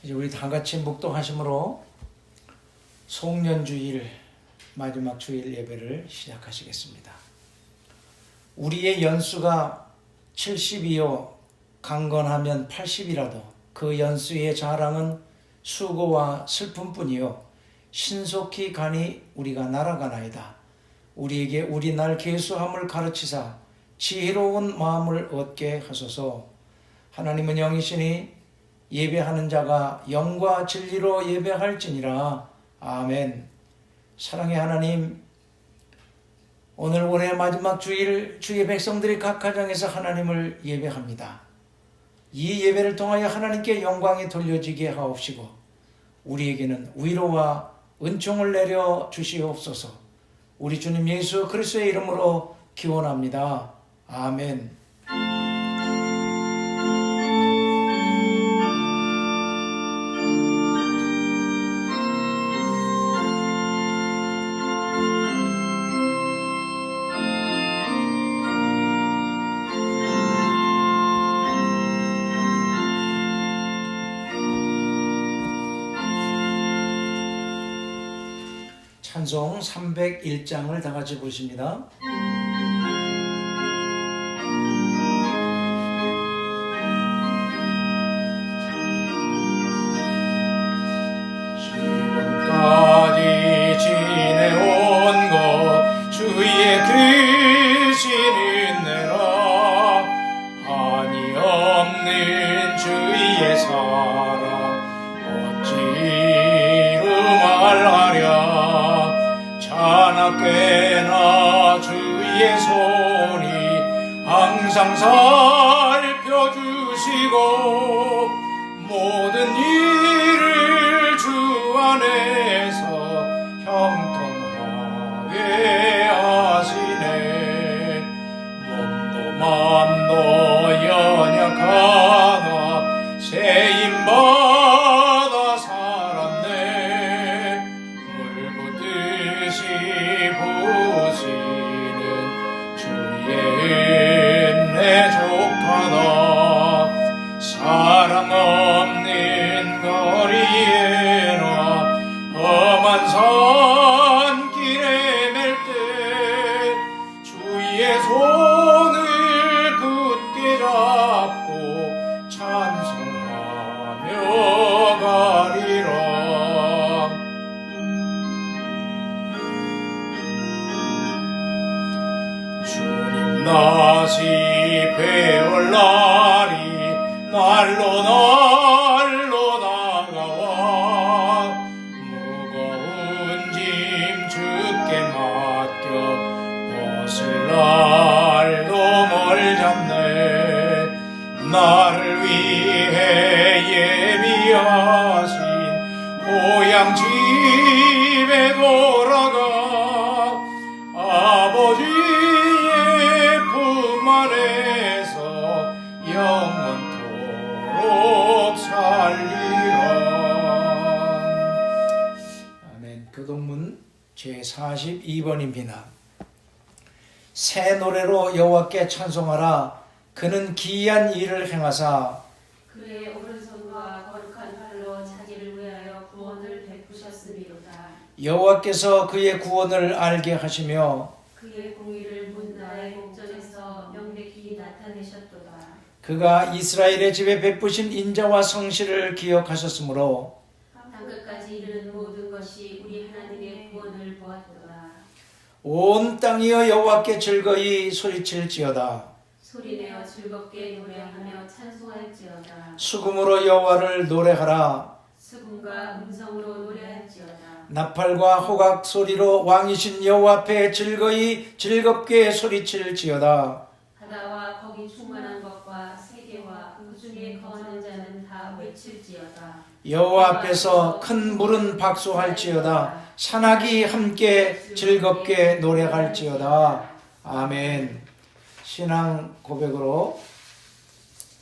이제 우리 다 같이 묵독하심으로 송년주일 마지막 주일 예배를 시작하시겠습니다. 우리의 연수가 70이요 강건하면 80이라도 그 연수의 자랑은 수고와 슬픔뿐이요 신속히 가니 우리가 날아가나이다. 우리에게 우리 날 계수함을 가르치사 지혜로운 마음을 얻게 하소서. 하나님은 영이시니 예배하는 자가 영과 진리로 예배할지니라. 아멘. 사랑의 하나님, 오늘 올해 마지막 주일 주의 백성들이 각 가정에서 하나님을 예배합니다. 이 예배를 통하여 하나님께 영광이 돌려지게 하옵시고 우리에게는 위로와 은총을 내려 주시옵소서. 우리 주님 예수 그리스도의 이름으로 기원합니다. 아멘. 찬송 301장을 다 같이 부르십니다. 지금까지 지내온 것 주의 뜻이 있네라. 한이 없는 주의 사랑 어찌로 말하랴. 하나께나 주의 손이 항상 살펴주시고 모든 일을 주 안에서 형통하게 하시네. 몸도 맘도 연약하나 세임받아 살았네. 물붓듯이 부으시는 주의 은혜 족하다. 사랑 없는 거리에나 험한 산길에 맬 때 주의 손을 굳게 잡고 찬송하며 가리라. 주님 다시 배울 날이 날로 다가와 무거운 짐 주께 맡겨 벗을 날도 멀잖네. 나를 위해 예비하신 고향 집에 돌아가 아버지의 품 안에서 영원토록 살리라. 아멘. 교동문 제42번입니다. 새 노래로 여호와께 찬송하라. 그는 기이한 일을 행하사 그의 오른손과 거룩한 팔로 자기를 위하여 구원을 베푸셨음이로다. 여호와께서 그의 구원을 알게 하시며 그의 공의를 문나의 목전에서 명백히 나타내셨도다. 그가 이스라엘의 집에 베푸신 인자와 성실을 기억하셨으므로 땅끝까지 이르는 모든 것이 우리 하나님의 구원을 보았도다. 온 땅이여 여호와께 즐거이 소리칠지어다. 소리내어 즐겁게 노래하며 찬송할지어다. 수금으로 여호와를 노래하라. 수금과 음성으로 노래할지어다. 나팔과 호각 소리로 왕이신 여호와 앞에 즐겁게 소리칠지어다. 바다와 거기 충만한 것과 세계와 그 중에 거하는 자는 다 외칠지어다. 여호와 앞에서 큰 물은 박수할지어다. 산악이 함께 즐겁게 노래할지어다. 아멘. 신앙 고백으로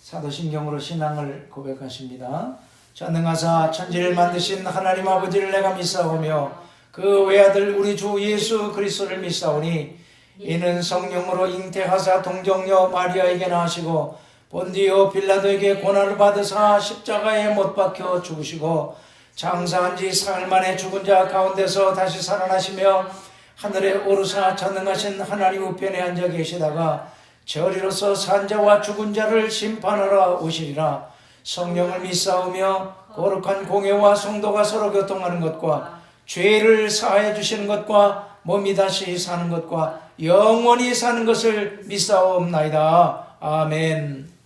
사도신경으로 신앙을 고백하십니다. 전능하사 천지를 만드신 하나님 아버지를 내가 믿사오며 그 외아들 우리 주 예수 그리스도를 믿사오니 이는 성령으로 잉태하사 동정녀 마리아에게 나시고 본디오 빌라도에게 고난을 받으사 십자가에 못 박혀 죽으시고 장사한 지 사흘 만에 죽은 자 가운데서 다시 살아나시며 하늘에 오르사 전능하신 하나님 우편에 앉아 계시다가 저리로서 산 자와 죽은 자를 심판하러 오시리라. 성령을 믿사오며 거룩한 공회와 성도가 서로 교통하는 것과 죄를 사하여 주시는 것과 몸이 다시 사는 것과 영원히 사는 것을 믿사옵나이다. 아멘.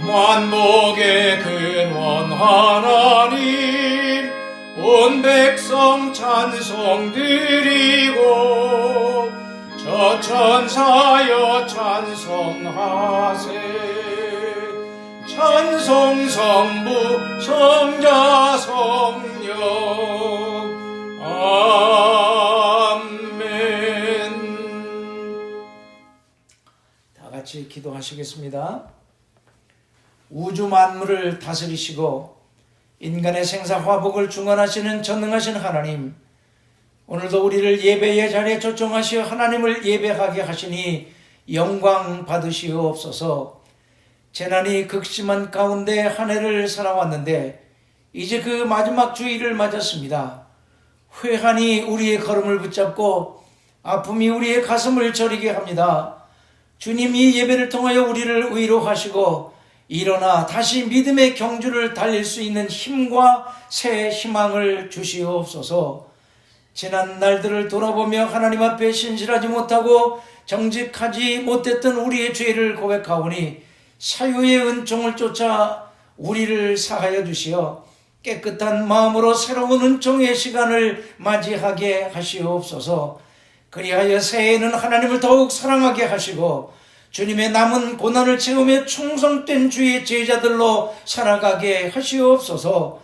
만복의 근원 하나님, 온 백성 찬송 드리고 저 천사여 찬송하세. 찬송 성부 성자 성령 아멘. 다 같이 기도하시겠습니다. 우주 만물을 다스리시고 인간의 생사 화복을 중원하시는 전능하신 하나님, 오늘도 우리를 예배의 자리에 초청하시어 하나님을 예배하게 하시니 영광 받으시옵소서. 재난이 극심한 가운데 한 해를 살아왔는데 이제 그 마지막 주일을 맞았습니다. 회한이 우리의 걸음을 붙잡고 아픔이 우리의 가슴을 저리게 합니다. 주님이 예배를 통하여 우리를 위로하시고 일어나 다시 믿음의 경주를 달릴 수 있는 힘과 새 희망을 주시옵소서. 지난 날들을 돌아보며 하나님 앞에 신실하지 못하고 정직하지 못했던 우리의 죄를 고백하오니 사유의 은총을 쫓아 우리를 사하여 주시어 깨끗한 마음으로 새로운 은총의 시간을 맞이하게 하시옵소서. 그리하여 새해에는 하나님을 더욱 사랑하게 하시고 주님의 남은 고난을 채우며 충성된 주의 제자들로 살아가게 하시옵소서.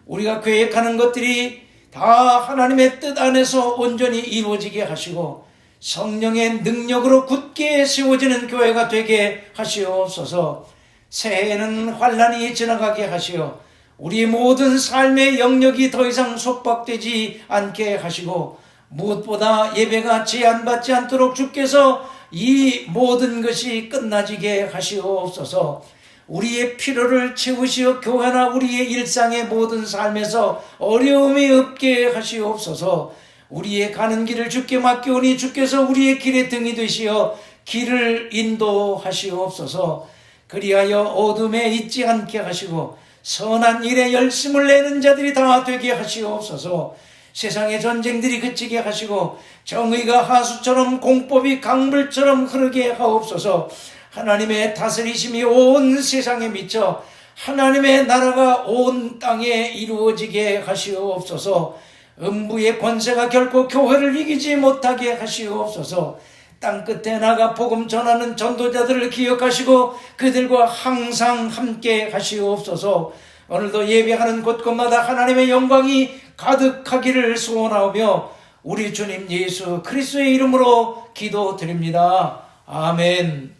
우리가 계획하는 것들이 다 하나님의 뜻 안에서 온전히 이루어지게 하시고 성령의 능력으로 굳게 세워지는 교회가 되게 하시옵소서. 새해에는 환난이 지나가게 하시어 우리의 모든 삶의 영역이 더 이상 속박되지 않게 하시고 무엇보다 예배가 제한받지 않도록 주께서 이 모든 것이 끝나지게 하시옵소서. 우리의 필요를 채우시어 교회나 우리의 일상의 모든 삶에서 어려움이 없게 하시옵소서. 우리의 가는 길을 주께 맡기오니 주께서 우리의 길의 등이 되시어 길을 인도하시옵소서. 그리하여 어둠에 있지 않게 하시고 선한 일에 열심을 내는 자들이 다 되게 하시옵소서. 세상의 전쟁들이 그치게 하시고 정의가 하수처럼 공법이 강물처럼 흐르게 하옵소서. 하나님의 다스리심이 온 세상에 미쳐 하나님의 나라가 온 땅에 이루어지게 하시옵소서. 음부의 권세가 결코 교회를 이기지 못하게 하시옵소서. 땅끝에 나가 복음 전하는 전도자들을 기억하시고 그들과 항상 함께 하시옵소서. 오늘도 예배하는 곳곳마다 하나님의 영광이 가득하기를 소원하오며 우리 주님 예수 그리스도의 이름으로 기도드립니다. 아멘.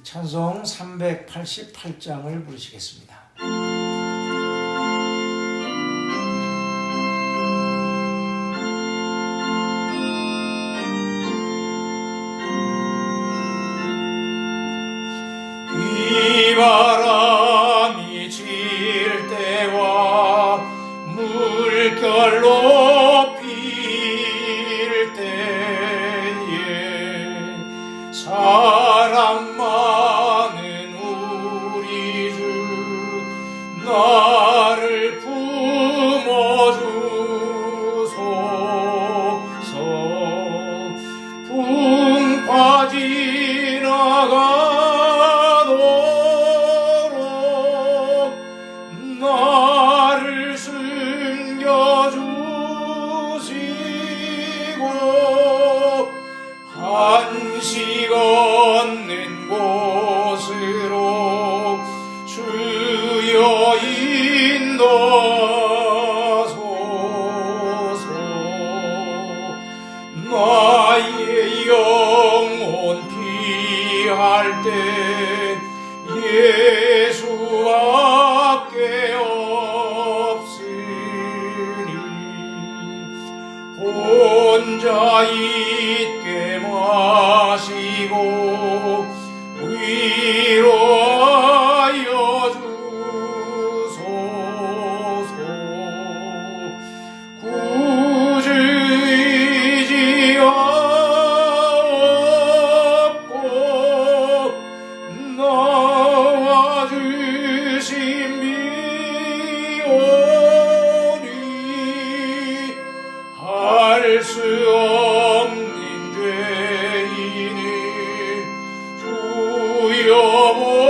찬송 388장을 부르시겠습니다. 비바람이 질 때와 물결로 필 때에 사랑 많은 우리 주 나를 품어주소서. 풍파 지나가도록 나를 숨겨주소서. 나의 영혼 피할 때 예수밖에 없으니 혼자 있게 마시고 위로하여 주소서. 굳이 의지가 없고 나와주신 미오니 할 수 없는 죄인을 주여 보소서.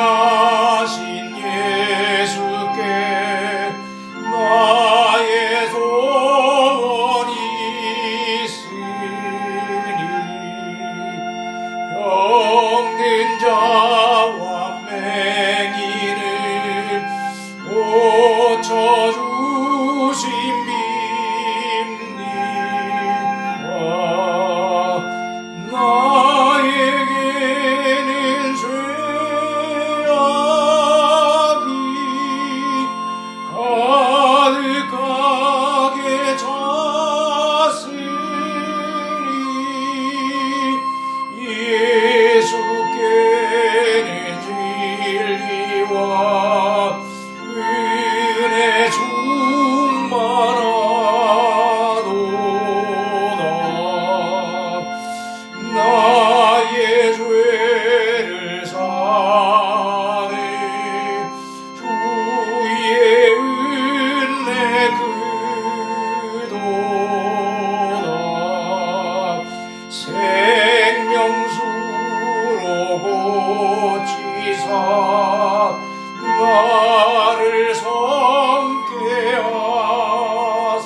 전능하신 예수께 나의 소원이 있으니 병든 자와 맹인을 고쳐주십니까. 나에게는 죄악이 가득하게 찼으니 예수께는 진리와 은혜 충만하도다. 나의 죄를 사네 주의 은혜 그도다. 생명수로 고치사 나를 성케 하소서.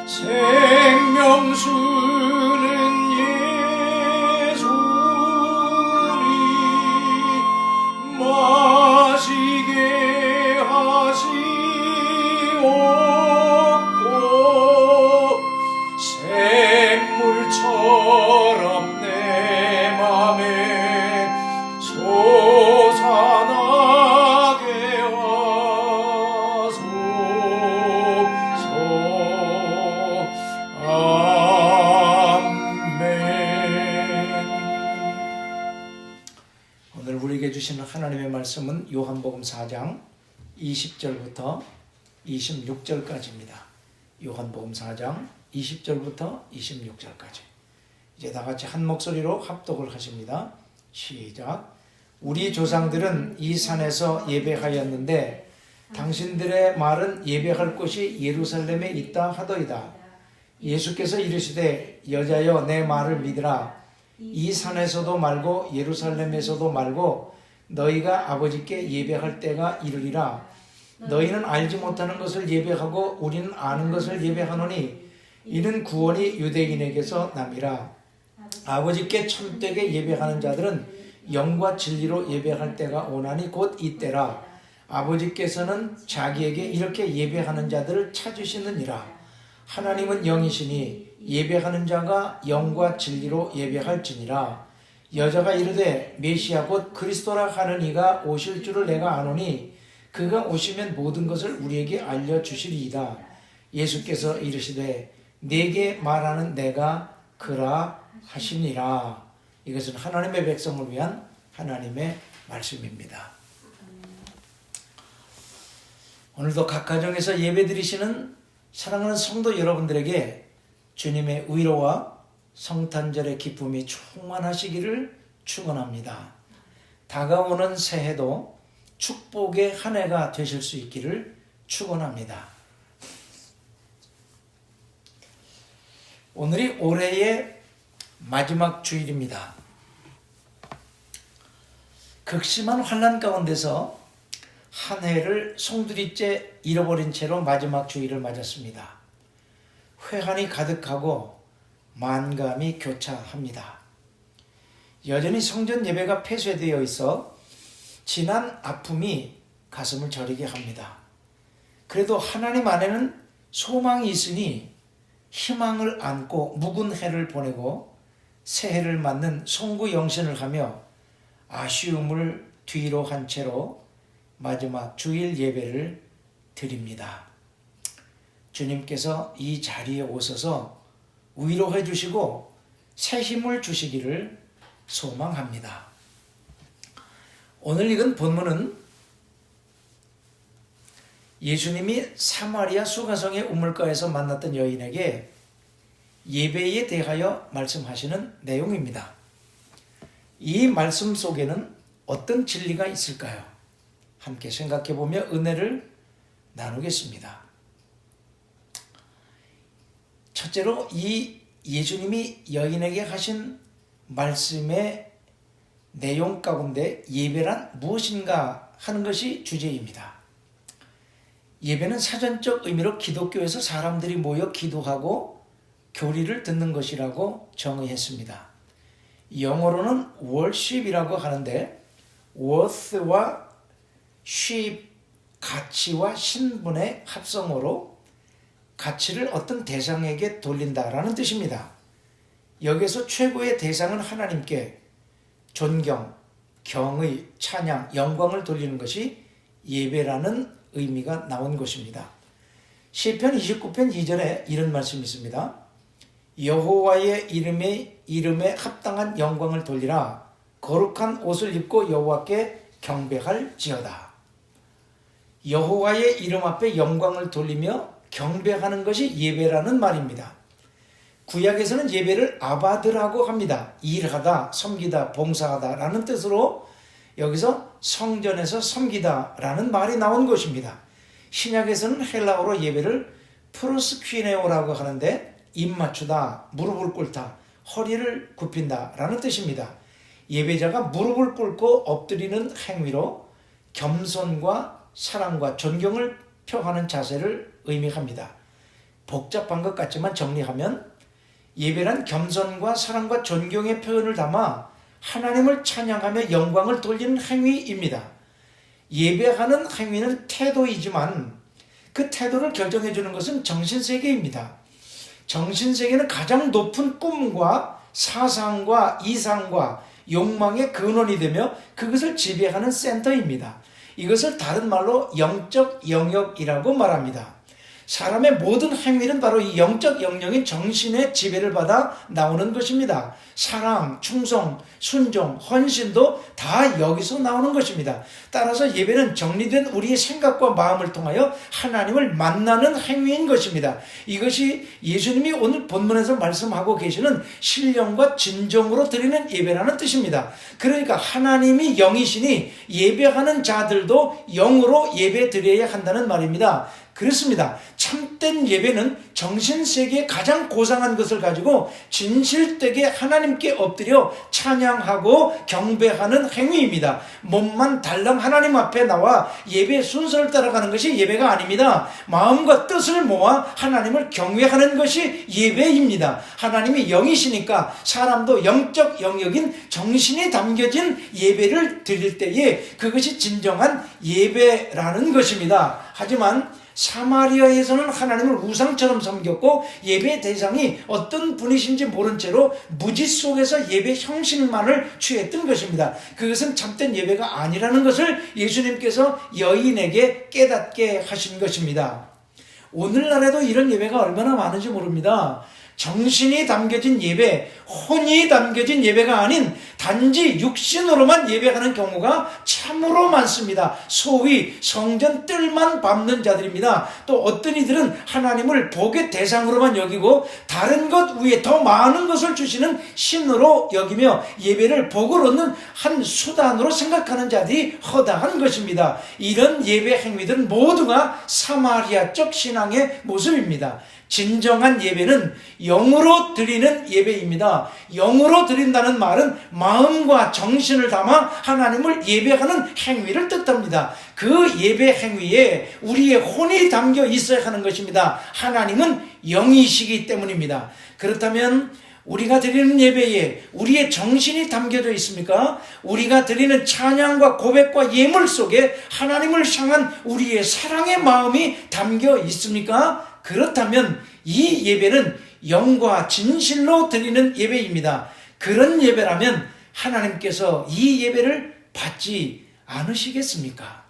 생명수는 예수니 마시게 하시옵고 샘물처럼 내 맘에 솟아나게 하소서. 아멘. 오늘 우리에게 주시는 하나님의 말씀은 요한복음 4장 20절부터 26절까지입니다. 요한복음 4장 20절부터 26절까지. 이제 다 같이 한 목소리로 합독을 하십니다. 시작. 우리 조상들은 이 산에서 예배하였는데 당신들의 말은 예배할 곳이 예루살렘에 있다 하더이다. 예수께서 이르시되 여자여 내 말을 믿으라. 이 산에서도 말고 예루살렘에서도 말고 너희가 아버지께 예배할 때가 이르리라. 너희는 알지 못하는 것을 예배하고 우리는 아는 것을 예배하노니 이는 구원이 유대인에게서 남이라. 아버지께 참되게 예배하는 자들은 영과 진리로 예배할 때가 오나니 곧 이때라. 아버지께서는 자기에게 이렇게 예배하는 자들을 찾으시느니라. 하나님은 영이시니 예배하는 자가 영과 진리로 예배할지니라. 여자가 이르되 메시아 곧 그리스도라 하는 이가 오실 줄을 내가 아노니 그가 오시면 모든 것을 우리에게 알려주시리이다. 예수께서 이르시되 내게 말하는 내가 그라 하시니라. 이것은 하나님의 백성을 위한 하나님의 말씀입니다. 오늘도 각 가정에서 예배드리시는 사랑하는 성도 여러분들에게 주님의 위로와 성탄절의 기쁨이 충만하시기를 축원합니다. 다가오는 새해도 축복의 한 해가 되실 수 있기를 축원합니다. 오늘이 올해의 마지막 주일입니다. 극심한 환난 가운데서 한 해를 송두리째 잃어버린 채로 마지막 주일을 맞았습니다. 회한이 가득하고 만감이 교차합니다. 여전히 성전 예배가 폐쇄되어 있어 지난 아픔이 가슴을 저리게 합니다. 그래도 하나님 안에는 소망이 있으니 희망을 안고 묵은 해를 보내고 새해를 맞는 송구 영신을 하며 아쉬움을 뒤로 한 채로 마지막 주일 예배를 드립니다. 주님께서 이 자리에 오셔서 위로해 주시고 새 힘을 주시기를 소망합니다. 오늘 읽은 본문은 예수님이 사마리아 수가성의 우물가에서 만났던 여인에게 예배에 대하여 말씀하시는 내용입니다. 이 말씀 속에는 어떤 진리가 있을까요? 함께 생각해 보며 은혜를 나누겠습니다. 첫째로 이 예수님이 여인에게 하신 말씀의 내용 가운데 예배란 무엇인가 하는 것이 주제입니다. 예배는 사전적 의미로 기독교에서 사람들이 모여 기도하고 교리를 듣는 것이라고 정의했습니다. 영어로는 worship이라고 하는데 worth와 sheep, 가치와 신분의 합성어로 가치를 어떤 대상에게 돌린다라는 뜻입니다. 여기서 최고의 대상은 하나님께 존경, 경의, 찬양, 영광을 돌리는 것이 예배라는 의미가 나온 것입니다. 시편 29편 2절에 이런 말씀이 있습니다. 여호와의 이름에 합당한 영광을 돌리라. 거룩한 옷을 입고 여호와께 경배할지어다. 여호와의 이름 앞에 영광을 돌리며 경배하는 것이 예배라는 말입니다. 구약에서는 예배를 아바드라고 합니다. 일하다, 섬기다, 봉사하다 라는 뜻으로 여기서 성전에서 섬기다라는 말이 나온 것입니다. 신약에서는 헬라어로 예배를 프로스퀴네오라고 하는데 입 맞추다, 무릎을 꿇다, 허리를 굽힌다 라는 뜻입니다. 예배자가 무릎을 꿇고 엎드리는 행위로 겸손과 사랑과 존경을 표하는 자세를 의미합니다. 복잡한 것 같지만 정리하면 예배란 겸손과 사랑과 존경의 표현을 담아 하나님을 찬양하며 영광을 돌리는 행위입니다. 예배하는 행위는 태도이지만 그 태도를 결정해 주는 것은 정신세계입니다. 정신세계는 가장 높은 꿈과 사상과 이상과 욕망의 근원이 되며 그것을 지배하는 센터입니다. 이것을 다른 말로 영적 영역이라고 말합니다. 사람의 모든 행위는 바로 이 영적 영역인 정신의 지배를 받아 나오는 것입니다. 사랑, 충성, 순종, 헌신도 다 여기서 나오는 것입니다. 따라서 예배는 정리된 우리의 생각과 마음을 통하여 하나님을 만나는 행위인 것입니다. 이것이 예수님이 오늘 본문에서 말씀하고 계시는 신령과 진정으로 드리는 예배라는 뜻입니다. 그러니까 하나님이 영이시니 예배하는 자들도 영으로 예배 드려야 한다는 말입니다. 그렇습니다. 참된 예배는 정신세계의 가장 고상한 것을 가지고 진실되게 하나님께 엎드려 찬양하고 경배하는 행위입니다. 몸만 달랑 하나님 앞에 나와 예배 순서를 따라가는 것이 예배가 아닙니다. 마음과 뜻을 모아 하나님을 경외하는 것이 예배입니다. 하나님이 영이시니까 사람도 영적 영역인 정신이 담겨진 예배를 드릴 때에 그것이 진정한 예배라는 것입니다. 하지만 사마리아에서는 하나님을 우상처럼 섬겼고 예배 대상이 어떤 분이신지 모른 채로 무지 속에서 예배 형식만을 취했던 것입니다. 그것은 참된 예배가 아니라는 것을 예수님께서 여인에게 깨닫게 하신 것입니다. 오늘날에도 이런 예배가 얼마나 많은지 모릅니다. 정신이 담겨진 예배, 혼이 담겨진 예배가 아닌 단지 육신으로만 예배하는 경우가 참으로 많습니다. 소위 성전 뜰만 밟는 자들입니다. 또 어떤 이들은 하나님을 복의 대상으로만 여기고 다른 것 위에 더 많은 것을 주시는 신으로 여기며 예배를 복을 얻는 한 수단으로 생각하는 자들이 허다한 것입니다. 이런 예배 행위들은 모두가 사마리아적 신앙의 모습입니다. 진정한 예배는 영으로 드리는 예배입니다. 영으로 드린다는 말은 마음과 정신을 담아 하나님을 예배하는 행위를 뜻합니다. 그 예배 행위에 우리의 혼이 담겨 있어야 하는 것입니다. 하나님은 영이시기 때문입니다. 그렇다면 우리가 드리는 예배에 우리의 정신이 담겨져 있습니까? 우리가 드리는 찬양과 고백과 예물 속에 하나님을 향한 우리의 사랑의 마음이 담겨 있습니까? 그렇다면 이 예배는 영과 진실로 드리는 예배입니다. 그런 예배라면 하나님께서 이 예배를 받지 않으시겠습니까?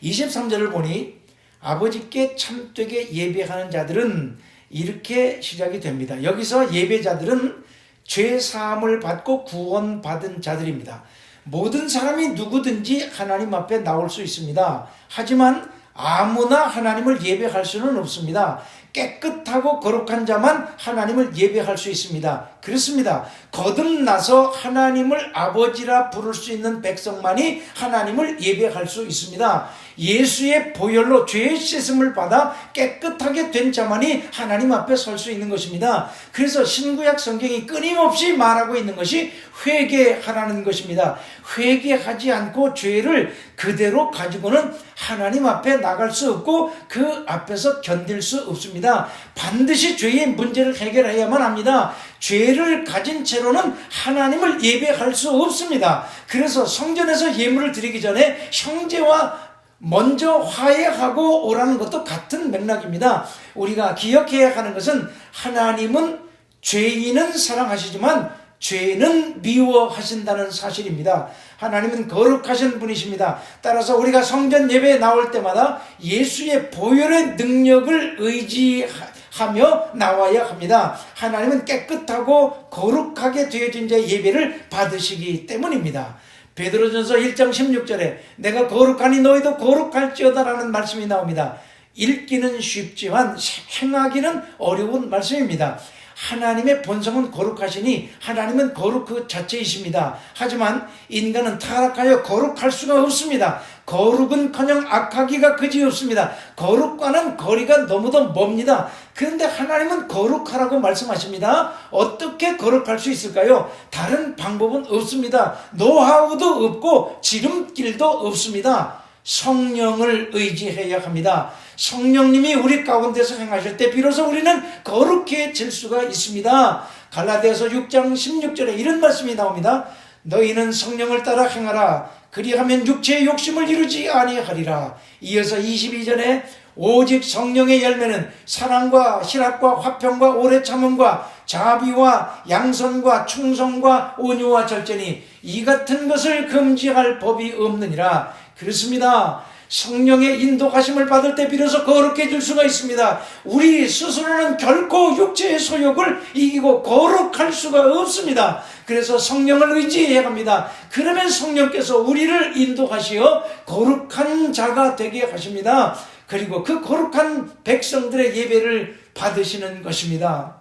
23절을 보니 아버지께 참되게 예배하는 자들은 이렇게 시작이 됩니다. 여기서 예배자들은 죄 사함을 받고 구원받은 자들입니다. 모든 사람이 누구든지 하나님 앞에 나올 수 있습니다. 하지만 아무나 하나님을 예배할 수는 없습니다. 깨끗하고 거룩한 자만 하나님을 예배할 수 있습니다. 그렇습니다. 거듭나서 하나님을 아버지라 부를 수 있는 백성만이 하나님을 예배할 수 있습니다. 예수의 보혈로 죄의 씻음을 받아 깨끗하게 된 자만이 하나님 앞에 설 수 있는 것입니다. 그래서 신구약 성경이 끊임없이 말하고 있는 것이 회개하라는 것입니다. 회개하지 않고 죄를 그대로 가지고는 하나님 앞에 나갈 수 없고 그 앞에서 견딜 수 없습니다. 반드시 죄의 문제를 해결해야만 합니다. 죄를 가진 채로는 하나님을 예배할 수 없습니다. 그래서 성전에서 예물을 드리기 전에 형제와 먼저 화해하고 오라는 것도 같은 맥락입니다. 우리가 기억해야 하는 것은 하나님은 죄인은 사랑하시지만 죄는 미워하신다는 사실입니다. 하나님은 거룩하신 분이십니다. 따라서 우리가 성전 예배에 나올 때마다 예수의 보혈의 능력을 의지하며 나와야 합니다. 하나님은 깨끗하고 거룩하게 되어진 자의 예배를 받으시기 때문입니다. 베드로전서 1장 16절에 내가 거룩하니 너희도 거룩할지어다 라는 말씀이 나옵니다. 읽기는 쉽지만 행하기는 어려운 말씀입니다. 하나님의 본성은 거룩하시니 하나님은 거룩 그 자체이십니다. 하지만 인간은 타락하여 거룩할 수가 없습니다. 거룩은커녕 악하기가 그지없습니다. 거룩과는 거리가 너무도 멉니다. 그런데 하나님은 거룩하라고 말씀하십니다. 어떻게 거룩할 수 있을까요? 다른 방법은 없습니다. 노하우도 없고 지름길도 없습니다. 성령을 의지해야 합니다. 성령님이 우리 가운데서 행하실 때 비로소 우리는 거룩해질 수가 있습니다. 갈라디아서 6장 16절에 이런 말씀이 나옵니다. 너희는 성령을 따라 행하라. 그리하면 육체의 욕심을 이루지 아니하리라. 이어서 22절에 오직 성령의 열매는 사랑과 희락과 화평과 오래 참음과 자비와 양선과 충성과 온유와 절제니 이 같은 것을 금지할 법이 없느니라. 그렇습니다. 성령의 인도하심을 받을 때 비로소 거룩해질 수가 있습니다. 우리 스스로는 결코 육체의 소욕을 이기고 거룩할 수가 없습니다. 그래서 성령을 의지해야 합니다. 그러면 성령께서 우리를 인도하시어 거룩한 자가 되게 하십니다. 그리고 그 거룩한 백성들의 예배를 받으시는 것입니다.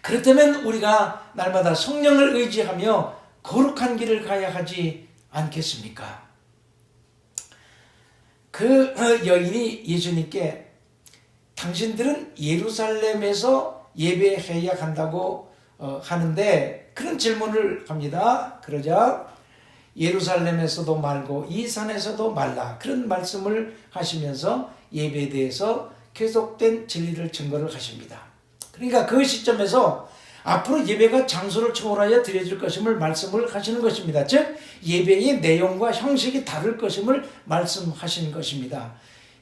그렇다면 우리가 날마다 성령을 의지하며 거룩한 길을 가야 하지 않겠습니까? 그 여인이 예수님께 당신들은 예루살렘에서 예배해야 한다고 하는데 그런 질문을 합니다. 그러자 예루살렘에서도 말고 이 산에서도 말라 그런 말씀을 하시면서 예배에 대해서 계속된 진리를 증거를 하십니다. 그러니까 그 시점에서 앞으로 예배가 장소를 초월하여 드려질 것임을 말씀을 하시는 것입니다. 즉 예배의 내용과 형식이 다를 것임을 말씀하신 것입니다.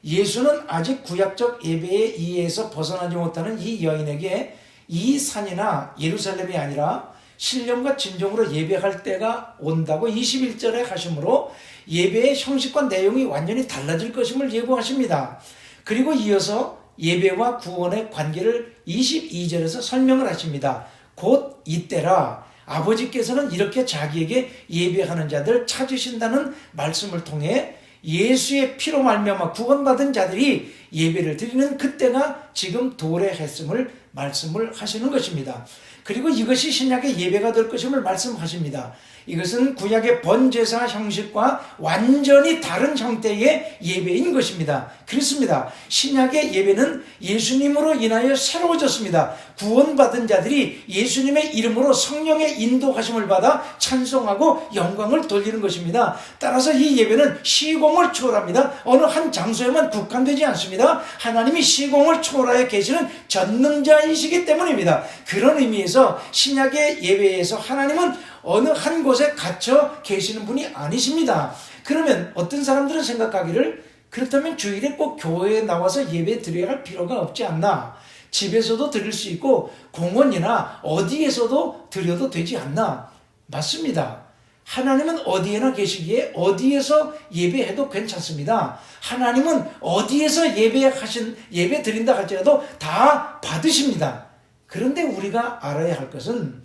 예수는 아직 구약적 예배의 이해에서 벗어나지 못하는 이 여인에게 이 산이나 예루살렘이 아니라 신령과 진정으로 예배할 때가 온다고 21절에 하시므로 예배의 형식과 내용이 완전히 달라질 것임을 예고하십니다. 그리고 이어서 예배와 구원의 관계를 22절에서 설명을 하십니다. 곧 이때라 아버지께서는 이렇게 자기에게 예배하는 자들 찾으신다는 말씀을 통해 예수의 피로 말미암아 구원받은 자들이 예배를 드리는 그때가 지금 도래했음을 말씀을 하시는 것입니다. 그리고 이것이 신약의 예배가 될 것임을 말씀하십니다. 이것은 구약의 번제사 형식과 완전히 다른 형태의 예배인 것입니다. 그렇습니다. 신약의 예배는 예수님으로 인하여 새로워졌습니다. 구원받은 자들이 예수님의 이름으로 성령의 인도하심을 받아 찬송하고 영광을 돌리는 것입니다. 따라서 이 예배는 시공을 초월합니다. 어느 한 장소에만 국한되지 않습니다. 하나님이 시공을 초월하여 계시는 전능자이시기 때문입니다. 그런 의미에서 신약의 예배에서 하나님은 어느 한 곳에 갇혀 계시는 분이 아니십니다. 그러면 어떤 사람들은 생각하기를, 그렇다면 주일에 꼭 교회에 나와서 예배 드려야 할 필요가 없지 않나? 집에서도 드릴 수 있고 공원이나 어디에서도 드려도 되지 않나? 맞습니다. 하나님은 어디에나 계시기에 어디에서 예배해도 괜찮습니다. 하나님은 어디에서 예배 드린다 할지라도 다 받으십니다. 그런데 우리가 알아야 할 것은,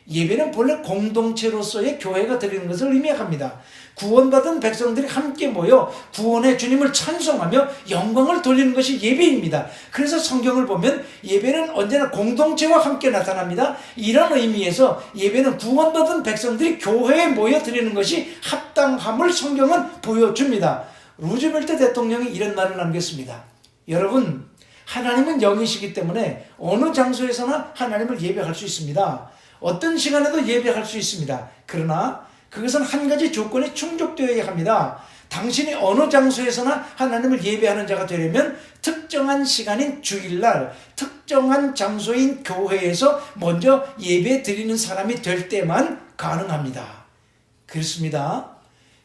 예배는 본래 공동체로서의 교회가 드리는 것을 의미합니다. 구원받은 백성들이 함께 모여 구원의 주님을 찬송하며 영광을 돌리는 것이 예배입니다. 그래서 성경을 보면 예배는 언제나 공동체와 함께 나타납니다. 이런 의미에서 예배는 구원받은 백성들이 교회에 모여 드리는 것이 합당함을 성경은 보여줍니다. 루즈벨트 대통령이 이런 말을 남겼습니다. 여러분, 하나님은 영이시기 때문에 어느 장소에서나 하나님을 예배할 수 있습니다. 어떤 시간에도 예배할 수 있습니다. 그러나 그것은 한 가지 조건이 충족되어야 합니다. 당신이 어느 장소에서나 하나님을 예배하는 자가 되려면 특정한 시간인 주일날, 특정한 장소인 교회에서 먼저 예배 드리는 사람이 될 때만 가능합니다. 그렇습니다.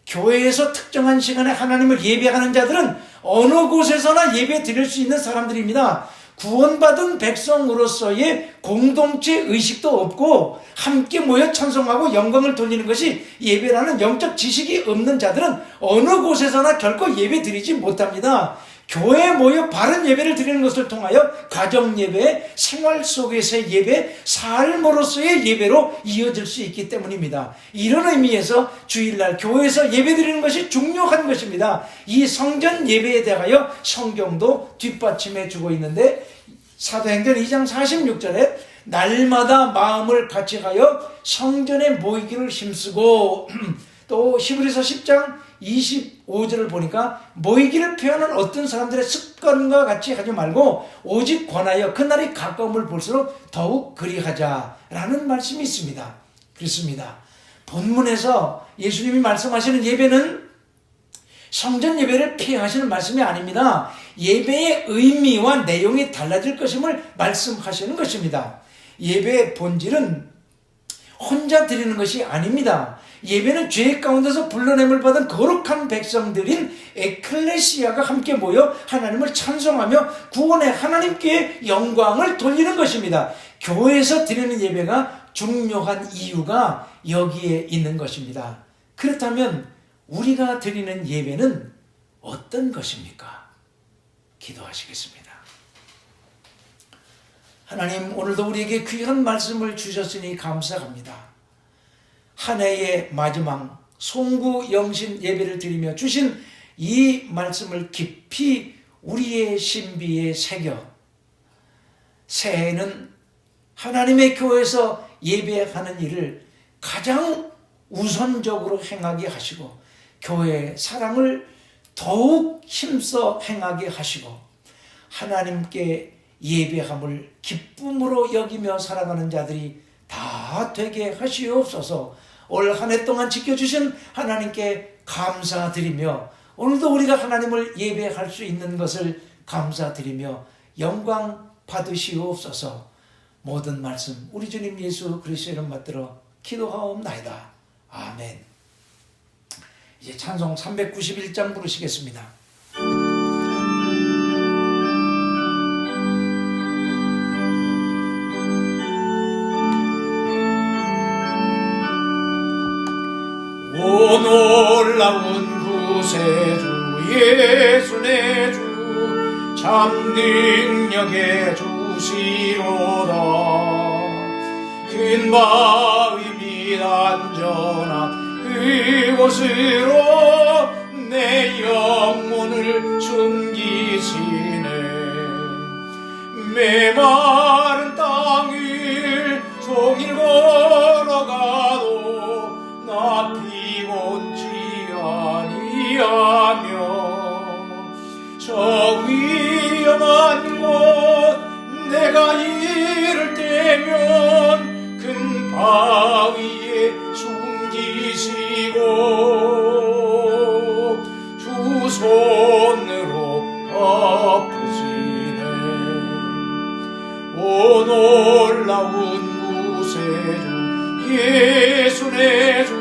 교회에서 특정한 시간에 하나님을 예배하는 자들은 어느 곳에서나 예배 드릴 수 있는 사람들입니다. 구원받은 백성으로서의 공동체 의식도 없고 함께 모여 찬송하고 영광을 돌리는 것이 예배라는 영적 지식이 없는 자들은 어느 곳에서나 결코 예배 드리지 못합니다. 교회에 모여 바른 예배를 드리는 것을 통하여 가정예배, 생활 속에서의 예배, 삶으로서의 예배로 이어질 수 있기 때문입니다. 이런 의미에서 주일날 교회에서 예배 드리는 것이 중요한 것입니다. 이 성전 예배에 대하여 성경도 뒷받침해 주고 있는데, 사도행전 2장 46절에 날마다 마음을 같이하여 성전에 모이기를 힘쓰고, 또 히브리서 10장 25절을 보니까 모이기를 표현한 어떤 사람들의 습관과 같이 하지 말고 오직 권하여 그날이 가까움을 볼수록 더욱 그리하자라는 말씀이 있습니다. 그렇습니다. 본문에서 예수님이 말씀하시는 예배는 성전 예배를 피하시는 말씀이 아닙니다. 예배의 의미와 내용이 달라질 것임을 말씀하시는 것입니다. 예배의 본질은 혼자 드리는 것이 아닙니다. 예배는 죄 가운데서 불러냄을 받은 거룩한 백성들인 에클레시아가 함께 모여 하나님을 찬송하며 구원의 하나님께 영광을 돌리는 것입니다. 교회에서 드리는 예배가 중요한 이유가 여기에 있는 것입니다. 그렇다면 우리가 드리는 예배는 어떤 것입니까? 기도하시겠습니다. 하나님, 오늘도 우리에게 귀한 말씀을 주셨으니 감사합니다. 한 해의 마지막 송구 영신 예배를 드리며 주신 이 말씀을 깊이 우리의 신비에 새겨 새해에는 하나님의 교회에서 예배하는 일을 가장 우선적으로 행하게 하시고 교회의 사랑을 더욱 힘써 행하게 하시고 하나님께 예배함을 기쁨으로 여기며 살아가는 자들이 다 되게 하시옵소서. 올 한 해 동안 지켜주신 하나님께 감사드리며 오늘도 우리가 하나님을 예배할 수 있는 것을 감사드리며 영광 받으시옵소서. 모든 말씀 우리 주님 예수 그리스도의 이름 받들어 기도하옵나이다. 아멘. 이제 찬송 391장 부르시겠습니다. 오 놀라운 구세주 예수 내 주 참 능력의 주시로다. 큰 마음이 안전한 그곳으로 내 영혼을 숨기시네. 메마른 땅을 종일 걸어가도 나 바위에 숨기시고 주 손으로 덮으시네. 오 놀라운 구세주 예수 내 주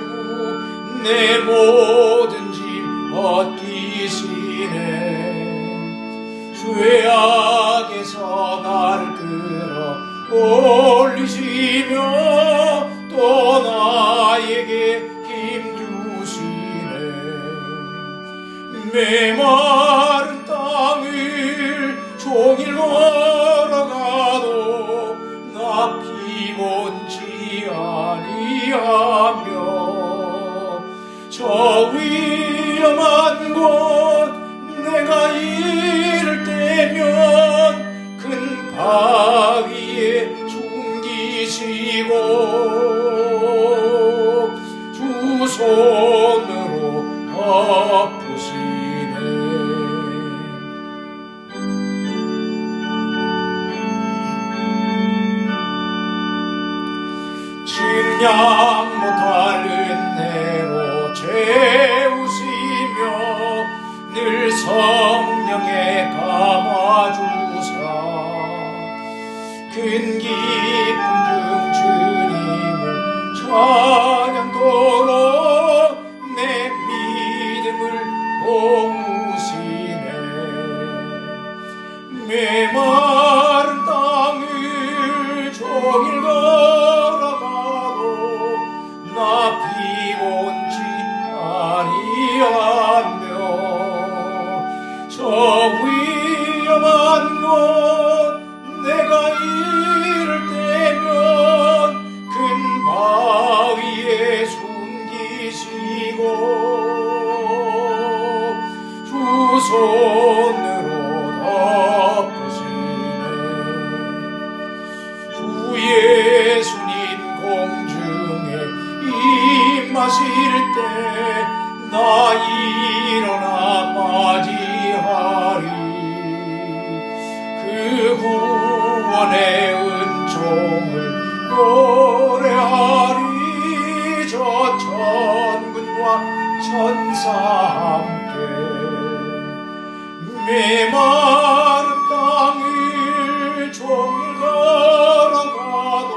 내 모든 짐 벗기시네. 죄악에서 나를 끌어 올리시며 또 나에게 힘 주시네. 메마른 땅을 종일 걸어가도 나 피곤치 아니하며 저 위험한 곳 내가 이를 때면 큰 바위에 숨기시고 주 손으로 덮으시네. 측량 못할 은혜로 채우시며 늘 성령에 감아주사 큰 기쁨 중 주님을 찬양토록 내 믿음을 도우시네. 메마른 땅을 종일 걸어가도 나 피곤치 아니하며 저 위험한 곳 내가 이를 때면 큰 바위에 숨기시고 주 손으로 덮으시네. 주 예수님 공중에 임하실 때 나 일어나 맞이하리. 그 구원의 은총을 노래하리. 저 천군과 천사 함께 메마른 땅을 종일 걸어가도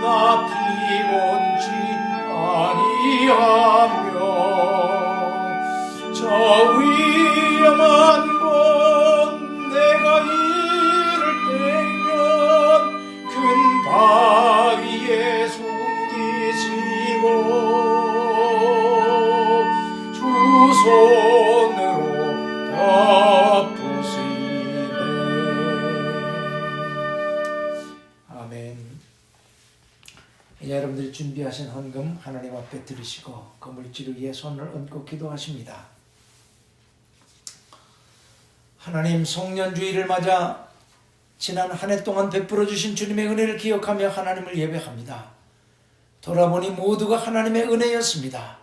나 피곤치 아니하며 저 위험한 곳 내가 이를 때면 큰 바위에 숨기시고 주 손으로 덮으시네. 아멘. 이제 여러분들이 준비하신 헌금 하나님 앞에 드리시고 그 물질을 위해 손을 얹고 기도하십니다. 하나님, 송년주의를 맞아 지난 한 해 동안 베풀어 주신 주님의 은혜를 기억하며 하나님을 예배합니다. 돌아보니 모두가 하나님의 은혜였습니다.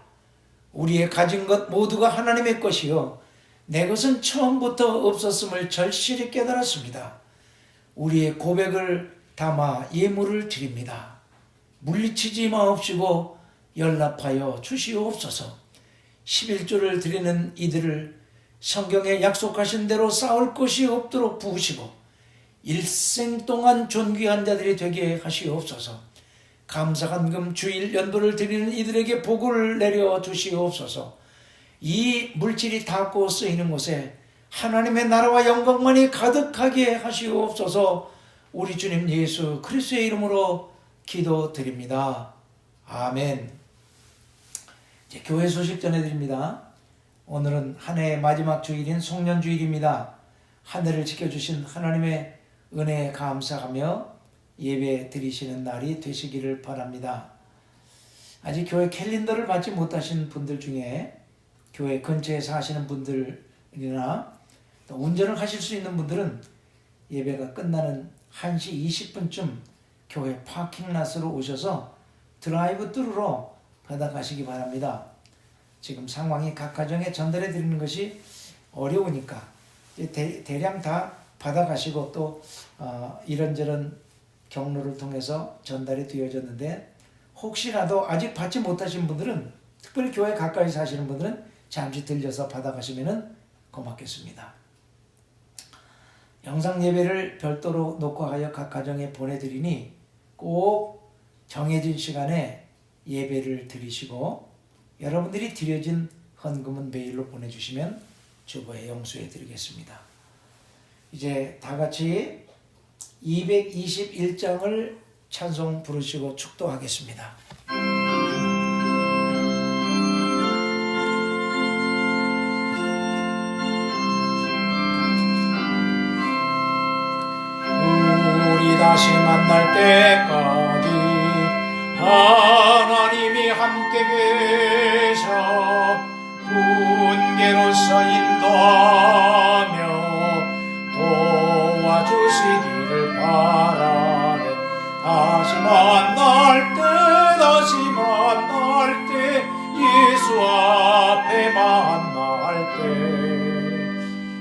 우리의 가진 것 모두가 하나님의 것이요 내 것은 처음부터 없었음을 절실히 깨달았습니다. 우리의 고백을 담아 예물을 드립니다. 물리치지 마옵시고 연락하여 주시옵소서. 11조를 드리는 이들을 성경에 약속하신 대로 싸울 것이 없도록 부으시고 일생 동안 존귀한 자들이 되게 하시옵소서. 감사한금 주일 연보를 드리는 이들에게 복을 내려 주시옵소서. 이 물질이 닿고 쓰이는 곳에 하나님의 나라와 영광만이 가득하게 하시옵소서. 우리 주님 예수 그리스도의 이름으로 기도드립니다. 아멘. 이제 교회 소식 전해드립니다. 오늘은 한 해의 마지막 주일인 송년주일입니다. 한 해를 지켜주신 하나님의 은혜에 감사하며 예배 드리시는 날이 되시기를 바랍니다. 아직 교회 캘린더를 받지 못하신 분들 중에 교회 근처에 사시는 분들이나 또 운전을 하실 수 있는 분들은 예배가 끝나는 1시 20분쯤 교회 파킹랏으로 오셔서 드라이브 뚜루로 받아가시기 바랍니다. 지금 상황이 각 가정에 전달해 드리는 것이 어려우니까 대량 다 받아가시고 또 이런저런 경로를 통해서 전달이 되어졌는데 혹시라도 아직 받지 못하신 분들은 특별히 교회 가까이 사시는 분들은 잠시 들려서 받아가시면 고맙겠습니다. 영상 예배를 별도로 녹화하여 각 가정에 보내드리니 꼭 정해진 시간에 예배를 드리시고 여러분들이 드려진 헌금은 메일로 보내주시면 주보에 용서해 드리겠습니다. 이제 다 같이 221장을 찬송 부르시고 축도하겠습니다. 우리 다시 만날 때까지 하나님이 함께 계셔 훈계로서 인도하며 도와주시기를 바라네. 다시 만날 때 예수 앞에 만날 때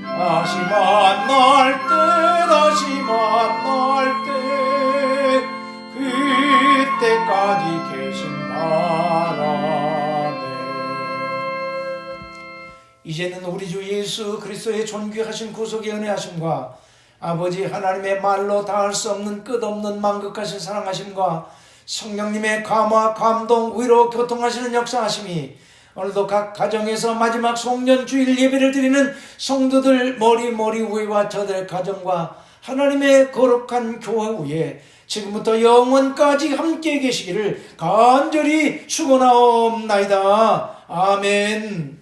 다시 만날 때 그때까지 계신 바라네. 이제는 우리 주 예수 그리스도의 존귀하신 구속의 은혜하심과 아버지 하나님의 말로 다할 수 없는 끝없는 만극하신 사랑하심과 성령님의 감화, 감동, 위로, 교통하시는 역사하심이 오늘도 각 가정에서 마지막 송년 주일 예배를 드리는 성도들 머리 위와 저들의 가정과 하나님의 거룩한 교회 위에 지금부터 영원까지 함께 계시기를 간절히 축원하옵나이다. 아멘.